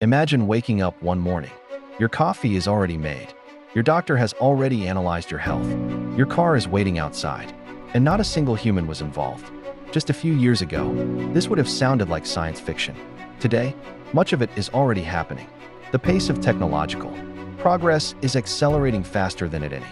Imagine waking up one morning. Your coffee is already made. Your doctor has already analyzed your health. Your car is waiting outside. And not a single human was involved. Just a few years ago, this would have sounded like science fiction. Today, much of it is already happening. The pace of technological progress is accelerating faster than at any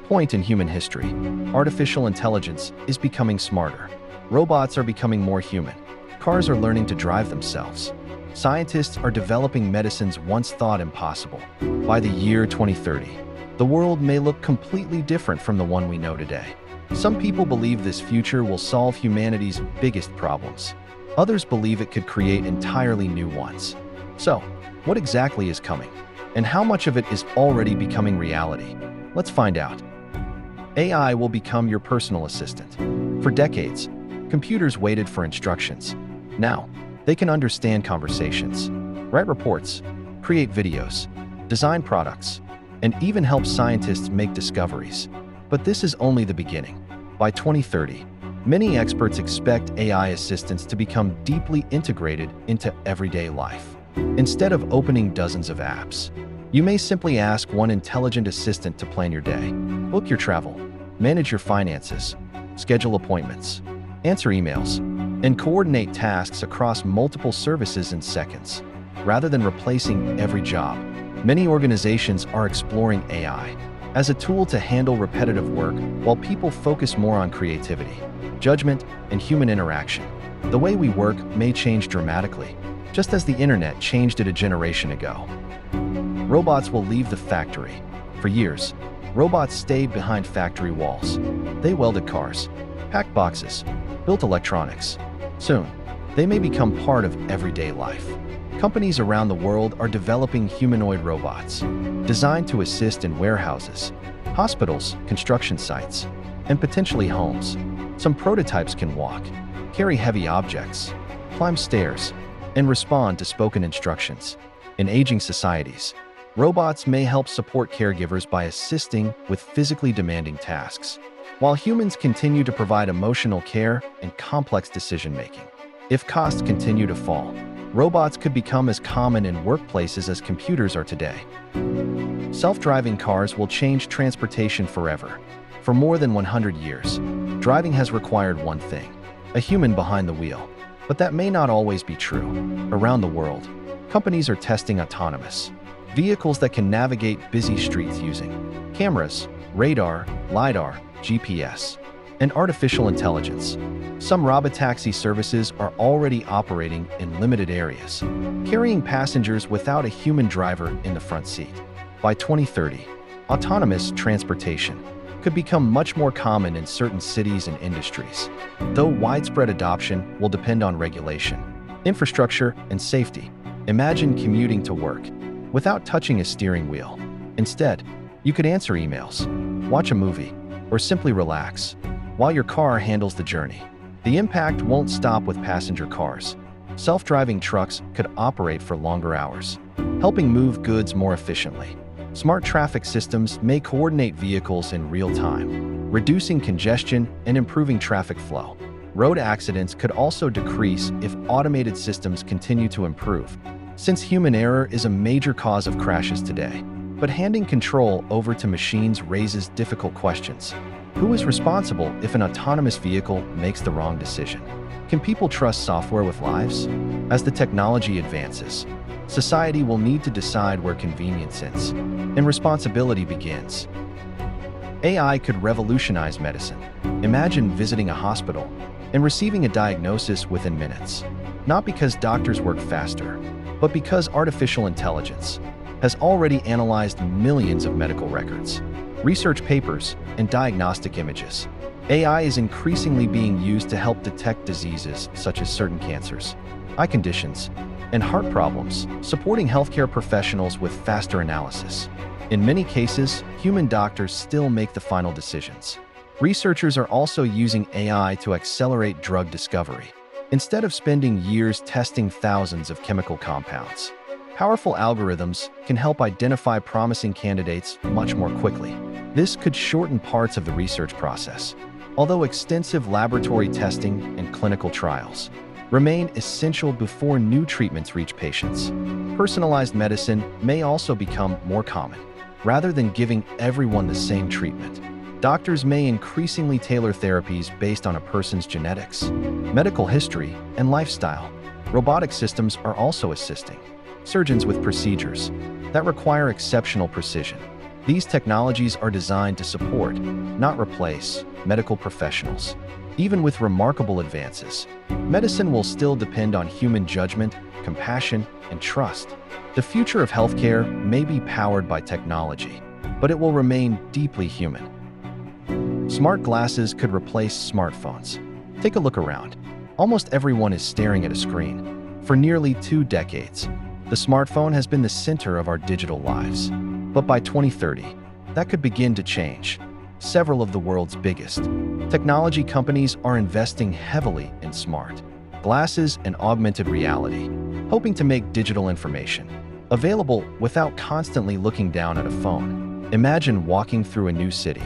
point in human history. Artificial intelligence is becoming smarter. Robots are becoming more human. Cars are learning to drive themselves. Scientists are developing medicines once thought impossible. By the year 2030, the world may look completely different from the one we know today. Some people believe this future will solve humanity's biggest problems. Others believe it could create entirely new ones. So, what exactly is coming? And how much of it is already becoming reality? Let's find out. AI will become your personal assistant. For decades, computers waited for instructions. Now, they can understand conversations, write reports, create videos, design products, and even help scientists make discoveries. But this is only the beginning. By 2030, many experts expect AI assistants to become deeply integrated into everyday life. Instead of opening dozens of apps, you may simply ask one intelligent assistant to plan your day, book your travel, manage your finances, schedule appointments, answer emails, and coordinate tasks across multiple services in seconds. Rather than replacing every job, many organizations are exploring AI as a tool to handle repetitive work while people focus more on creativity, judgment, and human interaction. The way we work may change dramatically, just as the internet changed it a generation ago. Robots will leave the factory. For years, robots stayed behind factory walls. They welded cars, packed boxes, built electronics. Soon, they may become part of everyday life. Companies around the world are developing humanoid robots, designed to assist in warehouses, hospitals, construction sites, and potentially homes. Some prototypes can walk, carry heavy objects, climb stairs, and respond to spoken instructions. In aging societies, robots may help support caregivers by assisting with physically demanding tasks, while humans continue to provide emotional care and complex decision-making. If costs continue to fall, robots could become as common in workplaces as computers are today. Self-driving cars will change transportation forever. For more than 100 years, driving has required one thing: a human behind the wheel. But that may not always be true. Around the world, companies are testing autonomous vehicles that can navigate busy streets using cameras, radar, LiDAR, GPS, and artificial intelligence. Some robotaxi services are already operating in limited areas, carrying passengers without a human driver in the front seat. By 2030, autonomous transportation could become much more common in certain cities and industries, though widespread adoption will depend on regulation, infrastructure, and safety. Imagine commuting to work without touching a steering wheel. Instead, you could answer emails, watch a movie, or simply relax while your car handles the journey. The impact won't stop with passenger cars. Self-driving trucks could operate for longer hours, helping move goods more efficiently. Smart traffic systems may coordinate vehicles in real time, reducing congestion and improving traffic flow. Road accidents could also decrease if automated systems continue to improve, since human error is a major cause of crashes today. But handing control over to machines raises difficult questions. Who is responsible if an autonomous vehicle makes the wrong decision? Can people trust software with lives? As the technology advances, society will need to decide where convenience ends and responsibility begins. AI could revolutionize medicine. Imagine visiting a hospital and receiving a diagnosis within minutes, not because doctors work faster, but because artificial intelligence has already analyzed millions of medical records, research papers, and diagnostic images. AI is increasingly being used to help detect diseases such as certain cancers, eye conditions, and heart problems, supporting healthcare professionals with faster analysis. In many cases, human doctors still make the final decisions. Researchers are also using AI to accelerate drug discovery, instead of spending years testing thousands of chemical compounds. Powerful algorithms can help identify promising candidates much more quickly. This could shorten parts of the research process, although extensive laboratory testing and clinical trials remain essential before new treatments reach patients. Personalized medicine may also become more common. Rather than giving everyone the same treatment, doctors may increasingly tailor therapies based on a person's genetics, medical history, and lifestyle. Robotic systems are also assisting surgeons with procedures that require exceptional precision. These technologies are designed to support, not replace, medical professionals. Even with remarkable advances, medicine will still depend on human judgment, compassion, and trust. The future of healthcare may be powered by technology, but it will remain deeply human. Smart glasses could replace smartphones. Take a look around. Almost everyone is staring at a screen. For nearly 2 decades, the smartphone has been the center of our digital lives. But by 2030, that could begin to change. Several of the world's biggest technology companies are investing heavily in smart glasses and augmented reality, hoping to make digital information available without constantly looking down at a phone. Imagine walking through a new city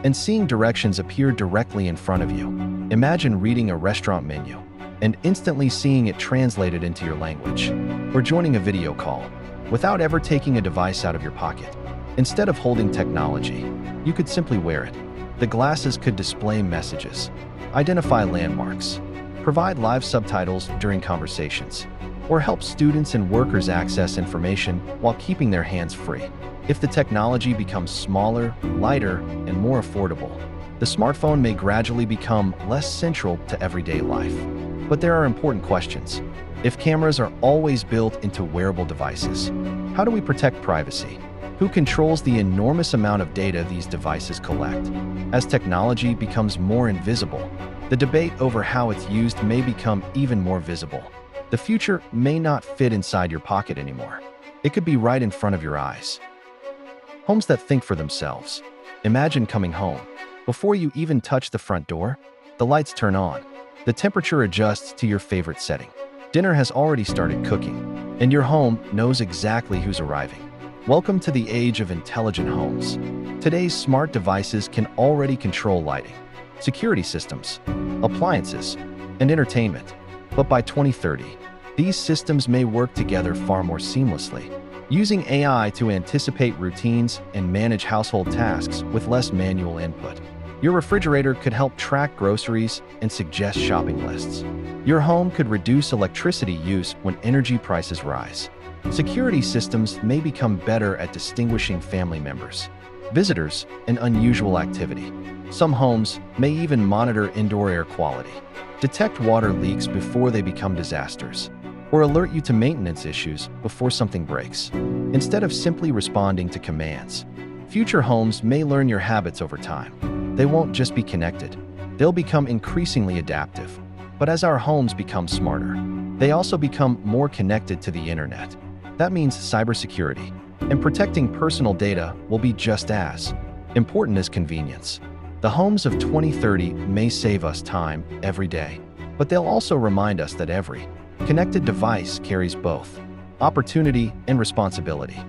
and seeing directions appear directly in front of you. Imagine reading a restaurant menu and instantly seeing it translated into your language, or joining a video call without ever taking a device out of your pocket. Instead of holding technology, you could simply wear it. The glasses could display messages, identify landmarks, provide live subtitles during conversations, or help students and workers access information while keeping their hands free. If the technology becomes smaller, lighter, and more affordable, the smartphone may gradually become less central to everyday life. But there are important questions. If cameras are always built into wearable devices, how do we protect privacy? Who controls the enormous amount of data these devices collect? As technology becomes more invisible, the debate over how it's used may become even more visible. The future may not fit inside your pocket anymore. It could be right in front of your eyes. Homes that think for themselves. Imagine coming home. Before you even touch the front door, the lights turn on. The temperature adjusts to your favorite setting. Dinner has already started cooking, and your home knows exactly who's arriving. Welcome to the age of intelligent homes. Today's smart devices can already control lighting, security systems, appliances, and entertainment. But by 2030, these systems may work together far more seamlessly, using AI to anticipate routines and manage household tasks with less manual input. Your refrigerator could help track groceries and suggest shopping lists. Your home could reduce electricity use when energy prices rise. Security systems may become better at distinguishing family members, visitors, and unusual activity. Some homes may even monitor indoor air quality, detect water leaks before they become disasters, or alert you to maintenance issues before something breaks. Instead of simply responding to commands, future homes may learn your habits over time. They won't just be connected, they'll become increasingly adaptive. But as our homes become smarter, they also become more connected to the internet. That means cybersecurity and protecting personal data will be just as important as convenience. The homes of 2030 may save us time every day, but they'll also remind us that every connected device carries both opportunity and responsibility.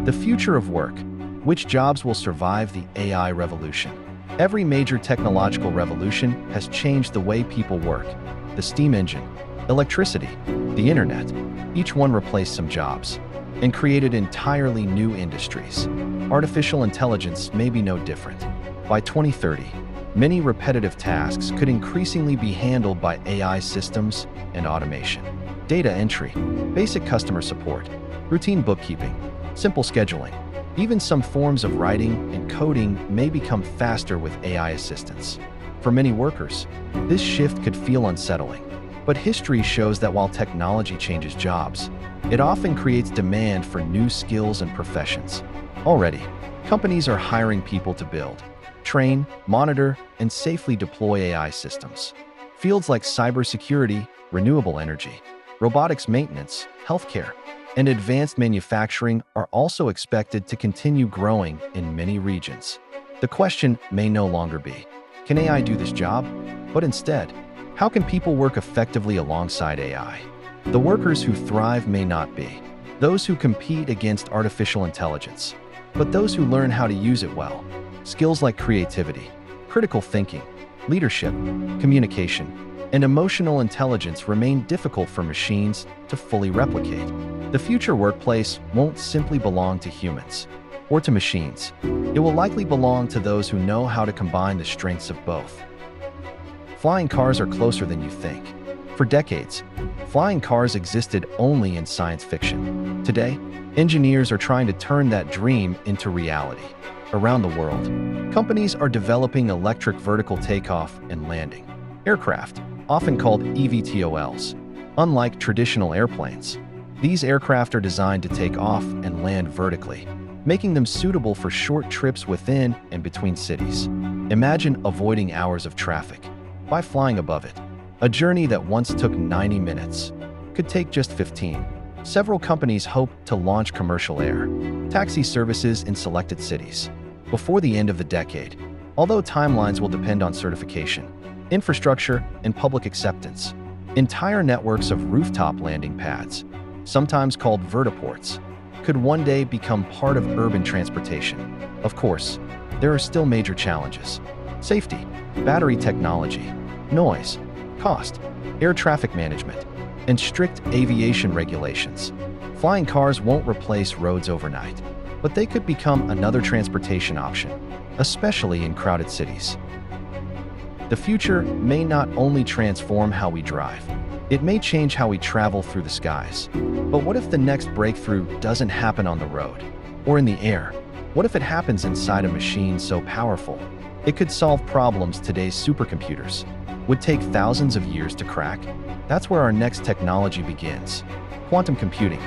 The future of work. Which jobs will survive the AI revolution? Every major technological revolution has changed the way people work. The steam engine, electricity, the internet, each one replaced some jobs and created entirely new industries. Artificial intelligence may be no different. By 2030, many repetitive tasks could increasingly be handled by AI systems and automation. Data entry, basic customer support, routine bookkeeping, simple scheduling. Even some forms of writing and coding may become faster with AI assistance. For many workers, this shift could feel unsettling. But history shows that while technology changes jobs, it often creates demand for new skills and professions. Already, companies are hiring people to build, train, monitor, and safely deploy AI systems. Fields like cybersecurity, renewable energy, robotics maintenance, healthcare, and advanced manufacturing are also expected to continue growing in many regions. The question may no longer be, can AI do this job? But instead, how can people work effectively alongside AI? The workers who thrive may not be those who compete against artificial intelligence, but those who learn how to use it well. Skills like creativity, critical thinking, leadership, communication, and emotional intelligence remain difficult for machines to fully replicate. The future workplace won't simply belong to humans or to machines. It will likely belong to those who know how to combine the strengths of both. Flying cars are closer than you think. For decades, flying cars existed only in science fiction. Today, engineers are trying to turn that dream into reality. Around the world, companies are developing electric vertical takeoff and landing aircraft, often called eVTOLs. Unlike traditional airplanes, these aircraft are designed to take off and land vertically, making them suitable for short trips within and between cities. Imagine avoiding hours of traffic by flying above it. A journey that once took 90 minutes could take just 15. Several companies hope to launch commercial air taxi services in selected cities before the end of the decade, although timelines will depend on certification, infrastructure, and public acceptance. Entire networks of rooftop landing pads, sometimes called vertiports, could one day become part of urban transportation. Of course, there are still major challenges: safety, battery technology, noise, cost, air traffic management, and strict aviation regulations. Flying cars won't replace roads overnight, but they could become another transportation option, especially in crowded cities. The future may not only transform how we drive, it may change how we travel through the skies. But what if the next breakthrough doesn't happen on the road or in the air? What if it happens inside a machine so powerful it could solve problems today's supercomputers would take thousands of years to crack? That's where our next technology begins: quantum computing.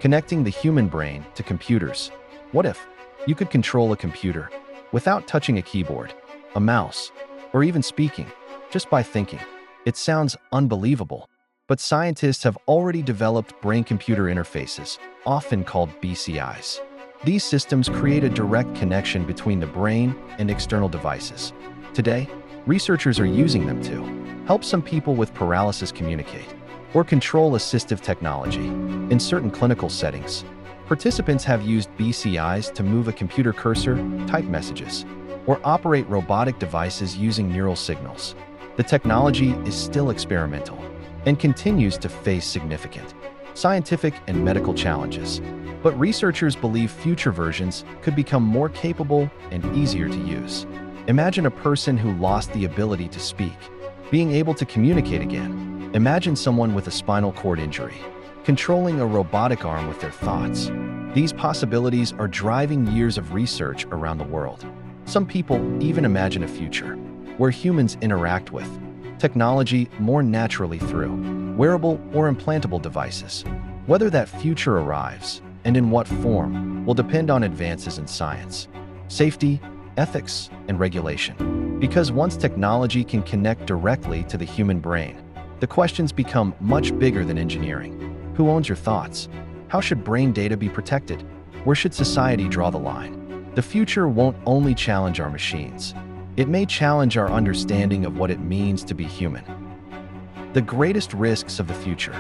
Connecting the human brain to computers. What if you could control a computer without touching a keyboard, a mouse, or even speaking, just by thinking? It sounds unbelievable, but scientists have already developed brain-computer interfaces, often called BCIs. These systems create a direct connection between the brain and external devices. Today, researchers are using them to help some people with paralysis communicate or control assistive technology. In certain clinical settings, participants have used BCIs to move a computer cursor, type messages, or operate robotic devices using neural signals. The technology is still experimental and continues to face significant scientific and medical challenges. But researchers believe future versions could become more capable and easier to use. Imagine a person who lost the ability to speak being able to communicate again. Imagine someone with a spinal cord injury controlling a robotic arm with their thoughts. These possibilities are driving years of research around the world. Some people even imagine a future where humans interact with technology more naturally through wearable or implantable devices. Whether that future arrives and in what form will depend on advances in science, safety, ethics, and regulation. Because once technology can connect directly to the human brain, the questions become much bigger than engineering. Who owns your thoughts? How should brain data be protected? Where should society draw the line? The future won't only challenge our machines. It may challenge our understanding of what it means to be human. The greatest risks of the future.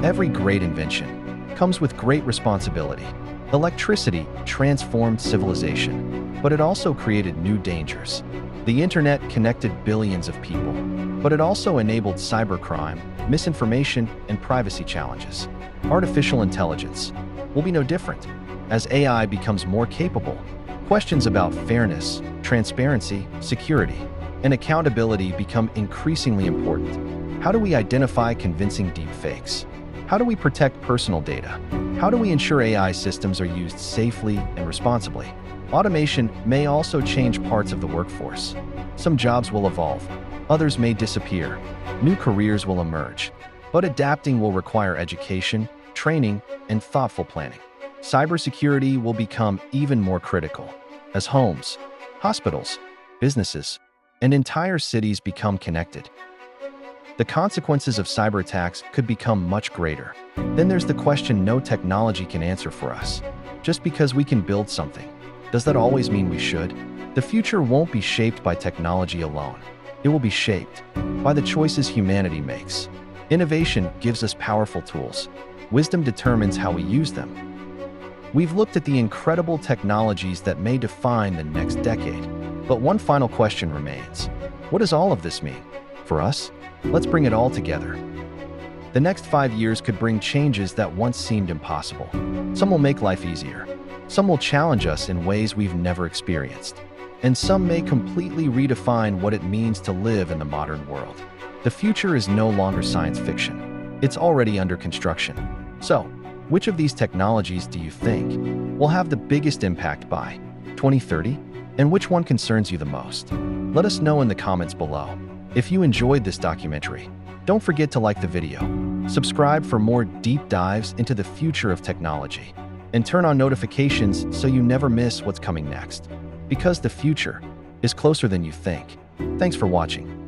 Every great invention comes with great responsibility. Electricity transformed civilization, but it also created new dangers. The internet connected billions of people, but it also enabled cybercrime, misinformation, and privacy challenges. Artificial intelligence will be no different. As AI becomes more capable, questions about fairness, transparency, security, and accountability become increasingly important. How do we identify convincing deepfakes? How do we protect personal data? How do we ensure AI systems are used safely and responsibly? Automation may also change parts of the workforce. Some jobs will evolve, others may disappear. New careers will emerge, but adapting will require education, training, and thoughtful planning. Cybersecurity will become even more critical as homes, hospitals, businesses, and entire cities become connected. The consequences of cyber attacks could become much greater. Then there's the question no technology can answer for us. Just because we can build something, does that always mean we should? The future won't be shaped by technology alone. It will be shaped by the choices humanity makes. Innovation gives us powerful tools. Wisdom determines how we use them. We've looked at the incredible technologies that may define the next decade. But one final question remains. What does all of this mean for us? Let's bring it all together. The next 5 years could bring changes that once seemed impossible. Some will make life easier. Some will challenge us in ways we've never experienced. And some may completely redefine what it means to live in the modern world. The future is no longer science fiction. It's already under construction. So, which of these technologies do you think will have the biggest impact by 2030? And which one concerns you the most? Let us know in the comments below. If you enjoyed this documentary, don't forget to like the video, subscribe for more deep dives into the future of technology, and turn on notifications so you never miss what's coming next. Because the future is closer than you think. Thanks for watching.